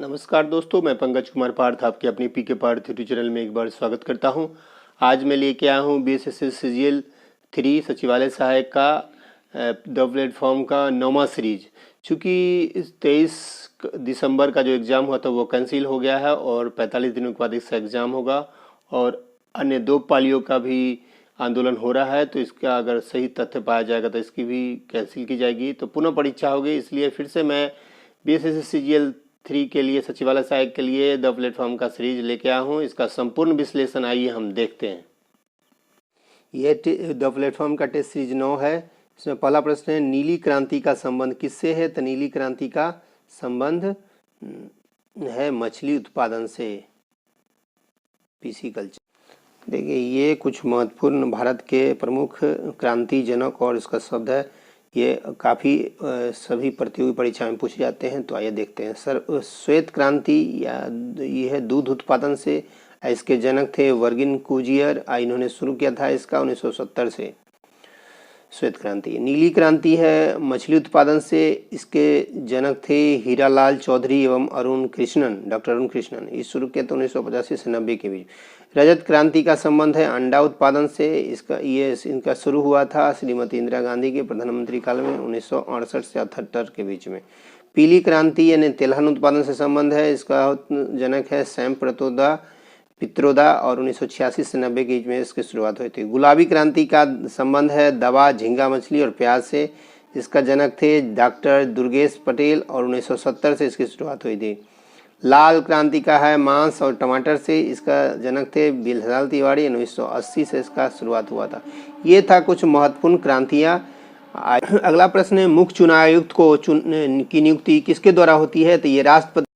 नमस्कार दोस्तों, मैं पंकज कुमार पार्थ आपके अपने पीके पार्थ यूट्यूब चैनल में एक बार स्वागत करता हूं। आज मैं लेके आया हूं BSSC CGL 3 सचिवालय सहायक का द प्लेटफॉर्म का 9वां सीरीज। चूँकि इस 23 दिसंबर का जो एग्ज़ाम हुआ था वो कैंसिल हो गया है और 45 दिनों के बाद इसका एग्ज़ाम होगा और अन्य 2 पालियों का भी आंदोलन हो रहा है। तो इसका अगर सही तथ्य पाया जाएगा तो इसकी भी कैंसिल की जाएगी, तो पुनः परीक्षा होगी। इसलिए फिर से मैं BSSC CGL 3 के लिए सचिवालय सहायक के लिए द प्लेटफॉर्म का सीरीज लेके आया हूँ। इसका संपूर्ण विश्लेषण आइए हम देखते हैं। ये द प्लेटफॉर्म का टेस्ट सीरीज 9 है। इसमें पहला प्रश्न है, नीली क्रांति का संबंध किससे है? तो नीली क्रांति का संबंध है मछली उत्पादन से, पीसी कल्चर। देखिए, ये कुछ महत्वपूर्ण भारत के प्रमुख क्रांति जनक और इसका शब्द है। ये काफ़ी सभी प्रतियोगी परीक्षा में पूछे जाते हैं। तो आइए देखते हैं। श्वेत क्रांति या ये है दूध उत्पादन से। इसके जनक थे वर्गिन कुजियर। इन्होंने शुरू किया था इसका 1970 से श्वेत क्रांति। नीली क्रांति है मछली उत्पादन से। इसके जनक थे हीरालाल चौधरी एवं अरुण कृष्णन, डॉक्टर अरुण कृष्णन। ये शुरू किया था 1985 से 90 के बीच। रजत क्रांति का संबंध है अंडा उत्पादन से। इनका शुरू हुआ था श्रीमती इंदिरा गांधी के प्रधानमंत्री काल में 1968 से 78 के बीच में। पीली क्रांति यानी तिलहन उत्पादन से संबंध है। इसका जनक है सैम पित्रोदा और 1986 से 90 के बीच में इसकी शुरुआत हुई थी। गुलाबी क्रांति का संबंध है दवा, झींगा मछली और प्याज से। इसका जनक थे डॉक्टर दुर्गेश पटेल और 1970 से इसकी शुरुआत हुई थी। लाल क्रांति का है मांस और टमाटर से। इसका जनक थे बिलहलाल तिवारी। 1980 से इसका शुरुआत हुआ था। ये था कुछ महत्वपूर्ण क्रांतियाँ। अगला प्रश्न है, मुख्य चुनाव आयुक्त की नियुक्ति किसके द्वारा होती है? तो ये राष्ट्रपति।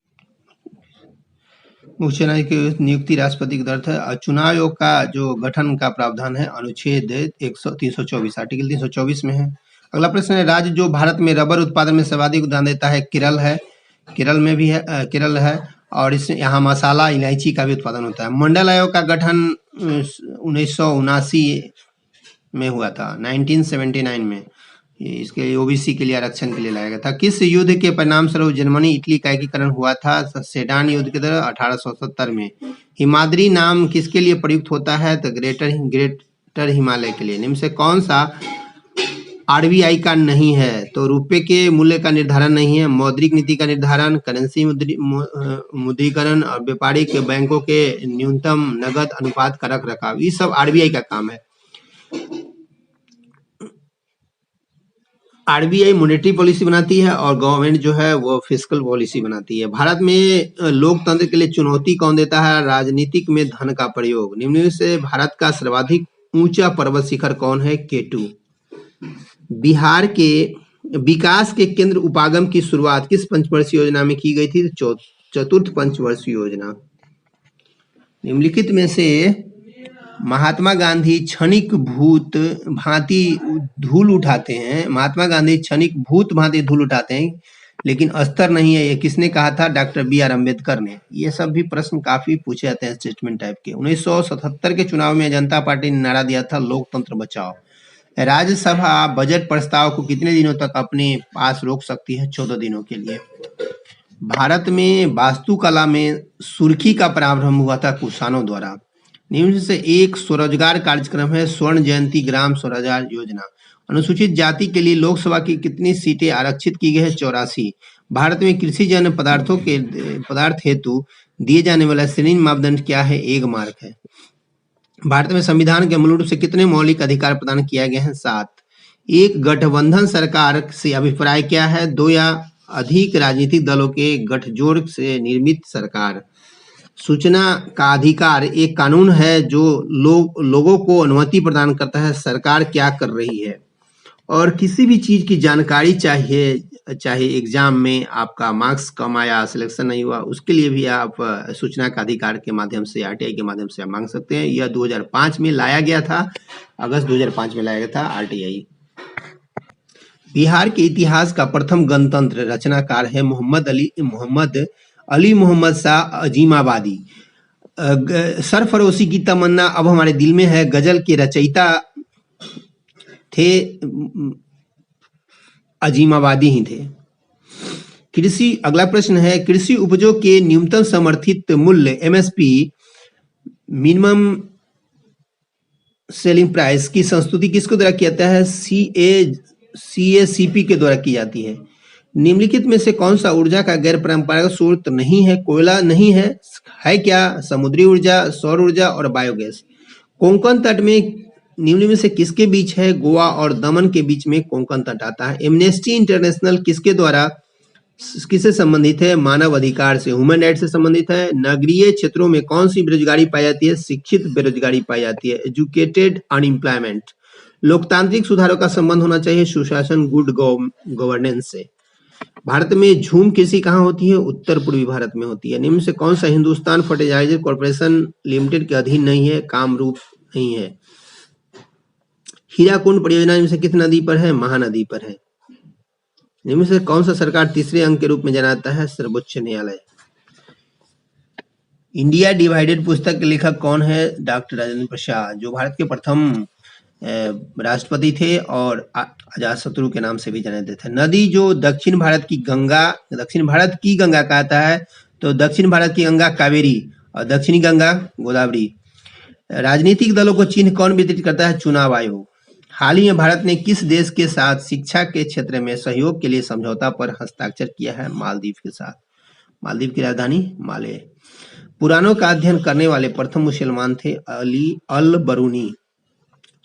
मुख्य चुनाव की नियुक्ति राष्ट्रपति के द्वारा है। चुनाव आयोग का जो गठन का प्रावधान है अनुच्छेद 324 आर्टिकल 324 में है। अगला प्रश्न है, राज्य जो भारत में रबर उत्पादन में सर्वाधिक योगदान देता है केरल है। केरल में भी है, केरल है। और इस यहाँ मसाला इलायची का भी उत्पादन होता है। मंडल आयोग का गठन 1979 में हुआ था, 1979 में। इसके लिए ओबीसी के लिए आरक्षण के लिए लाया गया था। किस युद्ध के परिणाम स्वरूप जर्मनी इटली का एकीकरण हुआ था? सेडान युद्ध के दौरान 1870 में। हिमाद्री नाम किसके लिए प्रयुक्त होता है? तो ग्रेटर हिमालय के लिए। निम्न से कौन सा आरबीआई का नहीं है? तो रुपए के मूल्य का निर्धारण नहीं है, मौद्रिक नीति का निर्धारण, करेंसी मुद्रीकरण और व्यापारिक बैंकों के न्यूनतम नगद अनुपात का रख रखाव, ये सब आरबीआई का काम है। आरबीआई मॉनेटरी पॉलिसी बनाती है और गवर्नमेंट जो है वो फिस्कल पॉलिसी बनाती है। भारत में लोकतंत्र के लिए चुनौती कौन देता है? राजनीतिक में धन का प्रयोग। निम्न से भारत का सर्वाधिक ऊंचा पर्वत शिखर कौन है? केटू। बिहार के विकास के केंद्र उपागम की शुरुआत किस पंचवर्षीय योजना में की गई थी? चतुर्थ पंचवर्षीय योजना। निम्नलिखित में से महात्मा गांधी क्षणिक भूत भांति धूल उठाते हैं। महात्मा गांधी क्षणिक भूत भांति धूल उठाते हैं, लेकिन अस्तर नहीं है। ये किसने कहा था? डॉक्टर BR अम्बेडकर ने। ये सब भी प्रश्न काफी पूछे जाते हैं स्टेटमेंट टाइप के। 1977 के चुनाव में जनता पार्टी ने नारा दिया था, लोकतंत्र बचाओ। राज्यसभा बजट प्रस्ताव को कितने दिनों तक अपने पास रोक सकती है? 14 दिनों के लिए। भारत में वास्तुकला में सुर्खी का प्रारंभ हुआ था कुषाणों द्वारा। निम्न से एक स्वरोजगार कार्यक्रम है स्वर्ण जयंती ग्राम स्वरोजगार योजना। अनुसूचित जाति के लिए लोकसभा की कितनी सीटें आरक्षित की गई है? 84। भारत में कृषि जन्य पदार्थ हेतु दिए जाने वाला श्रेणी मापदंड क्या है? 1 मार्क है। भारत में संविधान के मूल रूप से कितने मौलिक अधिकार प्रदान किया गया है? 7। एक गठबंधन सरकार से अभिप्राय क्या है? 2 या अधिक राजनीतिक दलों के गठजोड़ से निर्मित सरकार। सूचना का अधिकार एक कानून है जो लोगों को अनुमति प्रदान करता है सरकार क्या कर रही है। और किसी भी चीज की जानकारी चाहिए, चाहे एग्जाम में आपका मार्क्स कम आया, सिलेक्शन नहीं हुआ, उसके लिए भी आप सूचना का अधिकार के माध्यम से, आरटीआई के माध्यम से आप मांग सकते हैं। यह 2005 में लाया गया था, अगस्त 2005 में लाया गया था आरटीआई। बिहार के इतिहास का प्रथम गणतंत्र रचनाकार है मोहम्मद अली मोहम्मद शाह अजीमाबादी। सरफरोशी की तमन्ना अब हमारे दिल में है गजल के रचयिता थे अजीमाबादी ही थे। कृषि अगला प्रश्न है, कृषि उपजों के न्यूनतम समर्थित मूल्य एमएसपी मिनिमम सेलिंग प्राइस की संस्तुति किसके द्वारा किया जाता है? सीएसीपी के द्वारा की जाती है। निम्नलिखित में से कौन सा ऊर्जा का गैर परंपरागत स्रोत नहीं है? कोयला नहीं है क्या? समुद्री ऊर्जा, सौर ऊर्जा और बायोगैस। कोंकण तट में निम्न में से किसके बीच है? गोवा और दमन के बीच में कोंकण तट आता है। एमनेस्टी इंटरनेशनल किससे संबंधित है? मानव अधिकार से, ह्यूमन राइट से संबंधित है। नगरीय क्षेत्रों में कौन सी बेरोजगारी पाई जाती है? शिक्षित बेरोजगारी पाई जाती है, एजुकेटेड अनएम्प्लॉयमेंट। लोकतांत्रिक सुधारों का संबंध होना चाहिए सुशासन, गुड गवर्नेंस से। भारत में झूम कृषि कहाँ होती है? उत्तर पूर्वी भारत में होती है। निम्न से कौन सा हिंदुस्तान फर्टिलाइजर कॉर्पोरेशन लिमिटेड के अधीन नहीं है? कामरूप नहीं है। हीराकुंड परियोजना इनमें से किस नदी पर है? महानदी पर है। इनमें से कौन सा सरकार तीसरे अंक के रूप में जाना जाता है? सर्वोच्च न्यायालय। इंडिया डिवाइडेड पुस्तक के लेखक कौन है? डॉक्टर राजेंद्र प्रसाद, जो भारत के प्रथम राष्ट्रपति थे और अजातशत्रु के नाम से भी जाने जाते थे। नदी जो दक्षिण भारत की गंगा कहता है, तो दक्षिण भारत की गंगा कावेरी और दक्षिणी गंगा गोदावरी। राजनीतिक दलों को चिन्ह कौन वितरित करता है? चुनाव आयोग। हाल ही में भारत ने किस देश के साथ शिक्षा के क्षेत्र में सहयोग के लिए समझौता पर हस्ताक्षर किया है? मालदीव के साथ। मालदीव की राजधानी माले। पुराणों का अध्ययन करने वाले प्रथम मुसलमान थे अली अल बरूनी।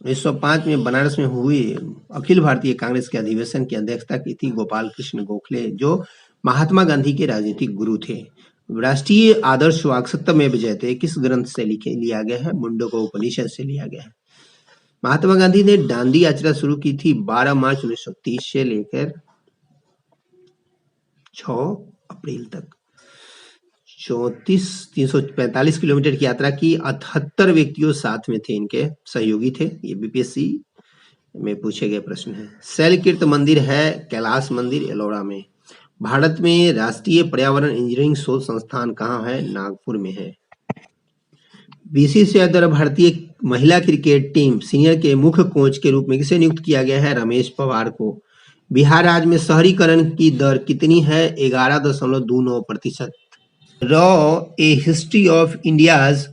1905 में बनारस में हुए अखिल भारतीय कांग्रेस के अधिवेशन की अध्यक्षता की थी गोपाल कृष्ण गोखले, जो महात्मा गांधी के राजनीतिक गुरु थे। राष्ट्रीय आदर्श वाक् सत्यमेव जयते किस ग्रंथ से लिया गया है? मुंडको उपनिषद से लिया गया है। महात्मा गांधी ने दांडी यात्रा शुरू की थी 12 मार्च 1930 से लेकर 6 अप्रैल तक। 345 किलोमीटर की यात्रा की। 78 व्यक्तियों साथ में थे, इनके सहयोगी थे। ये बीपीएससी में पूछे गए प्रश्न है। शैलकीर्त मंदिर है कैलाश मंदिर एलोरा में। भारत में राष्ट्रीय पर्यावरण इंजीनियरिंग शोध संस्थान कहाँ है? नागपुर में है। बीसीसीआई द्वारा भारतीय महिला क्रिकेट टीम सीनियर के मुख्य कोच के रूप में किसे नियुक्त किया गया है? रमेश पवार को। बिहार राज्य में शहरीकरण की दर कितनी है? 11.29%। ए हिस्ट्री ऑफ इंडियाज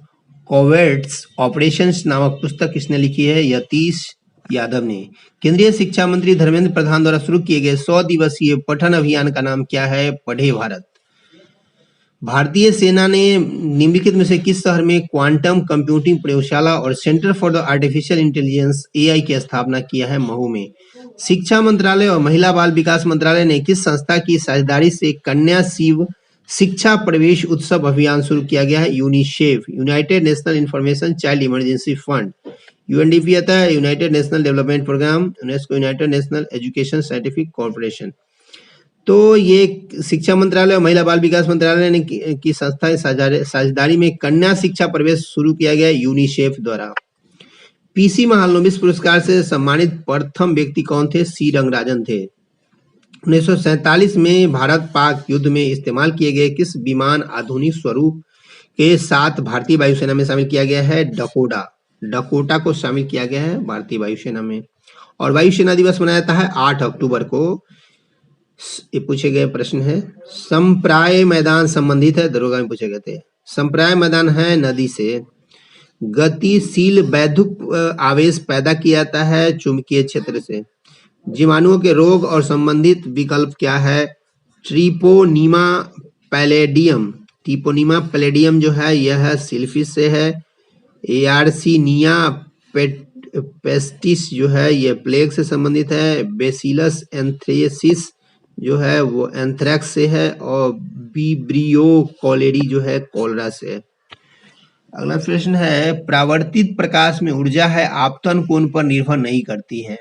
कोवर्ट्स ऑपरेशंस नामक पुस्तक किसने लिखी है? यतीश यादव ने। केंद्रीय शिक्षा मंत्री धर्मेंद्र प्रधान द्वारा शुरू किए गए 100 दिवसीय पठन अभियान का नाम क्या है? पढ़े भारत। भारतीय सेना ने निम्नलिखित में से किस शहर में क्वांटम कंप्यूटिंग प्रयोगशाला और centre for the artificial intelligence AI की स्थापना किया है? महू में। शिक्षा मंत्रालय और महिला बाल विकास मंत्रालय ने किस संस्था की साझेदारी से कन्या शिव शिक्षा प्रवेश उत्सव अभियान शुरू किया गया है? UNICEF, United National Information Child Emergency Fund. UNDP आता है United National Development Programme, UNESCO United National Education Scientific Corporation. तो ये शिक्षा मंत्रालय और महिला बाल विकास मंत्रालय ने की संस्था साझेदारी में कन्या शिक्षा प्रवेश शुरू किया गया यूनिसेफ द्वारा। पीसी महालनोबिस पुरस्कार से सम्मानित प्रथम व्यक्ति कौन थे? सी रंगराजन थे। 1947 में भारत पाक युद्ध में इस्तेमाल किए गए किस विमान आधुनिक स्वरूप के साथ भारतीय वायुसेना में शामिल किया गया है? डकोटा को शामिल किया गया है भारतीय वायुसेना में। और वायुसेना दिवस मनाया जाता है 8 अक्टूबर को। ये पूछे गए प्रश्न है। संप्राय मैदान संबंधित है, दरोगा में पूछे गए थे। संप्राय मैदान है नदी से। गतिशील वैद्युत आवेश पैदा किया जाता है चुंबकीय क्षेत्र से। जीवाणुओं के रोग और संबंधित विकल्प क्या है? ट्रिपोनीमा पैलेडियम जो है यह सिल्फिस से है। एआरसीनिया पेस्टिस जो है यह प्लेग से संबंधित है। बेसिलस एंथ्रेसिस जो है वो एंथ्रैक्स से है। और विब्रियो कॉलेरी जो है कॉलरा से है। अगला प्रश्न है, परावर्तित प्रकाश में ऊर्जा है आपतन कोण पर निर्भर नहीं करती है।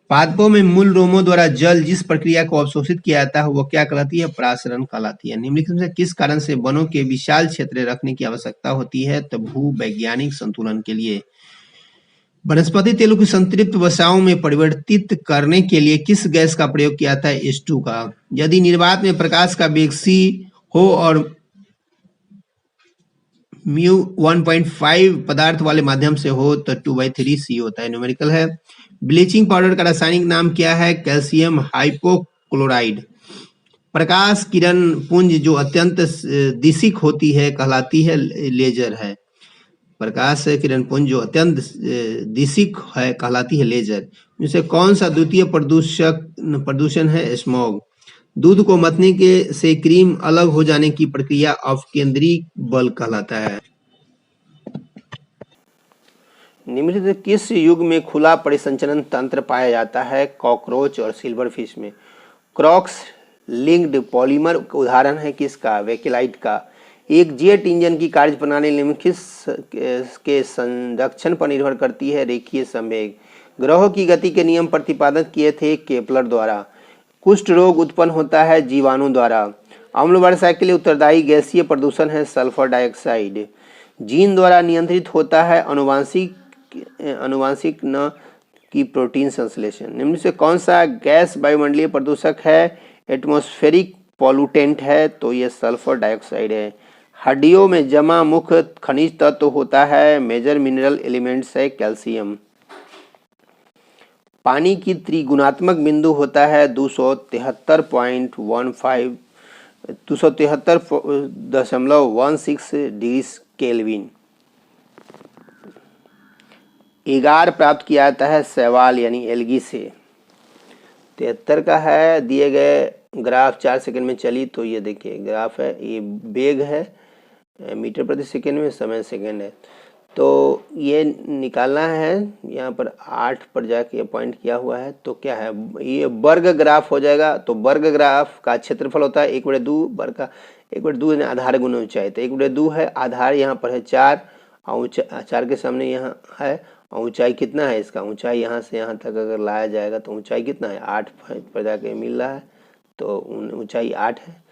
पादपों में मूल रोमों द्वारा जल जिस प्रक्रिया को अवशोषित किया जाता है वो क्या कहलाती है? परासरण कहलाती है। निम्नलिखित में किस कारण से वनों के विशाल क्षेत्र रखने की आवश्यकता होती है? तो भूवैज्ञानिक संतुलन के लिए। वनस्पति तेलों की संतृप्त वसाओं में परिवर्तित करने के लिए किस गैस का प्रयोग किया जाता है? H2 का। यदि निर्वात में प्रकाश का वेग c हो और म्यू 1.5 पदार्थ वाले माध्यम से हो तो 2/3 c होता है। न्यूमेरिकल है। ब्लीचिंग पाउडर का रासायनिक नाम क्या है? Calcium hypochloride. प्रकाश किरण पुंज जो अत्यंत दिशिक होती है कहलाती है लेजर है। प्रकाश किरण पुंज जो अत्यंत दिशिक है कहलाती है लेजर। जैसे कौन सा द्वितीय प्रदूषण है? स्मॉग। दूध को मथने के से क्रीम अलग हो जाने की प्रक्रिया अपकेंद्री बल कहलाता है। निम्नलिखित किस युग में खुला परिसंचरण तंत्र पाया जाता है? कॉकरोच और सिल्वरफिश में। क्रॉक्स लिंक्ड पॉलीमर उदाहरण है किसका? वेकेलाइट का। एक जेट इंजन की कार्यप्रणाली निम्नलिखित के संरक्षण पर निर्भर करती है? रेखीय संवेग। ग्रहों की गति के नियम प्रतिपादित किए थे केपलर द्वारा। कुष्ठ रोग उत्पन्न होता है जीवाणु द्वारा। अम्ल वर्षा के लिए उत्तरदायी गैसीय प्रदूषण है सल्फर डाइऑक्साइड। जीन द्वारा नियंत्रित होता है अनुवांशिक न कि प्रोटीन संश्लेषण। निम्न से कौन सा गैस वायुमंडलीय प्रदूषक है? एटमॉस्फेरिक पॉल्यूटेंट है तो ये सल्फर डाइऑक्साइड है। हड्डियों में जमा मुख्य खनिज तत्व होता है मेजर मिनरल एलिमेंट्स है कैल्शियम। पानी की त्रिगुणात्मक बिंदु होता है 273.16 डिग्री केल्विन। एगार प्राप्त किया जाता है शैवाल यानी एल्गी से। 73 का है दिए गए ग्राफ 4 सेकंड में चली तो ये देखिए ग्राफ है, ये वेग है मीटर प्रति सेकंड में, समय सेकंड है। तो ये निकालना है, यहाँ पर 8 पर जाके पॉइंट किया हुआ है तो क्या है ये वर्ग ग्राफ हो जाएगा। तो वर्ग ग्राफ का क्षेत्रफल होता है 1/2 वर्ग का 1/2 आधार गुना ऊंचाई। तो 1/2 है, आधार यहाँ पर है 4 और 4 के सामने यहाँ है और ऊंचाई कितना है इसका? ऊंचाई यहाँ से यहाँ तक अगर लाया जाएगा तो ऊंचाई कितना है? 8 पर जाके मिल रहा है तो ऊंचाई 8 है।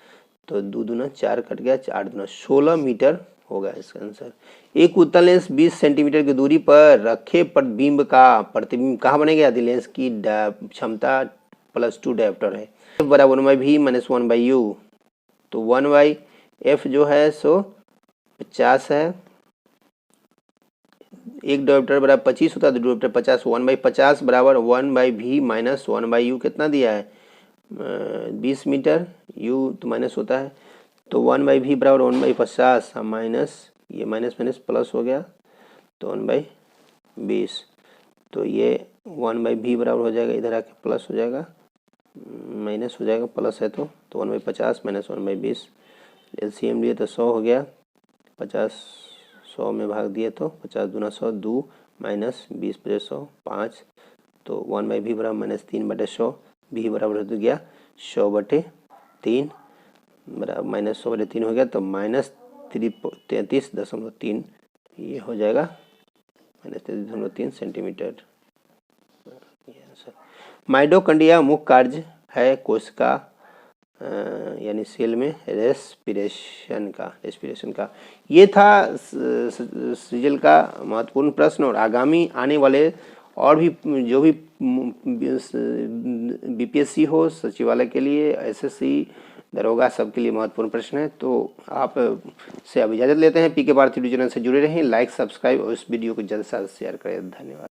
तो 2 दूना 4 कट गया, 4 दूना 16 मीटर होगा इसका आंसर। एक उत्तल लेंस 20 सेंटीमीटर की दूरी पर रखे प्रतिबिंब का प्रतिबिंब कहाँ बनेगा? यदि लेंस की क्षमता +2 डायोप्टर है। F बराबर 1/v - 1/u। तो 1/f जो है सो 50 है। एक डायोप्टर बराबर 25 होता है, 2 डायोप्टर 50। 1/50 बराबर 1/v - 1/u कितना दिया है? 20 मीटर। u तो माइनस होता है तो 1/v बराबर 1/50 माइनस ये माइनस माइनस प्लस हो गया तो 1/20। तो ये 1/v बराबर हो जाएगा, इधर आके प्लस हो जाएगा, माइनस हो जाएगा, प्लस है तो 1/50 माइनस 1/20। एलसीएम लिए तो 100 हो गया, 50 100 में भाग दिए तो 50 दूना 100 2 माइनस 20 + 100 5। तो 1/v बराबर -3/100, v बराबर हो गया 100/3 बराबर -100/3 हो गया तो -33.3 ये हो जाएगा -33.3 सेंटीमीटर। माइटोकॉन्ड्रिया मुख्य कार्य है कोशिका यानी सेल में रेस्पिरेशन का। ये था सीजल का महत्वपूर्ण प्रश्न। और आगामी आने वाले और भी जो भी बीपीएससी हो, सचिवालय के लिए, एसएससी, दरोगा, सबके लिए महत्वपूर्ण प्रश्न है। तो आप से अब इजाज़त लेते हैं। पीके भारती चैनल से जुड़े रहें, लाइक सब्सक्राइब और इस वीडियो को जल्द से जल्द शेयर करें। धन्यवाद।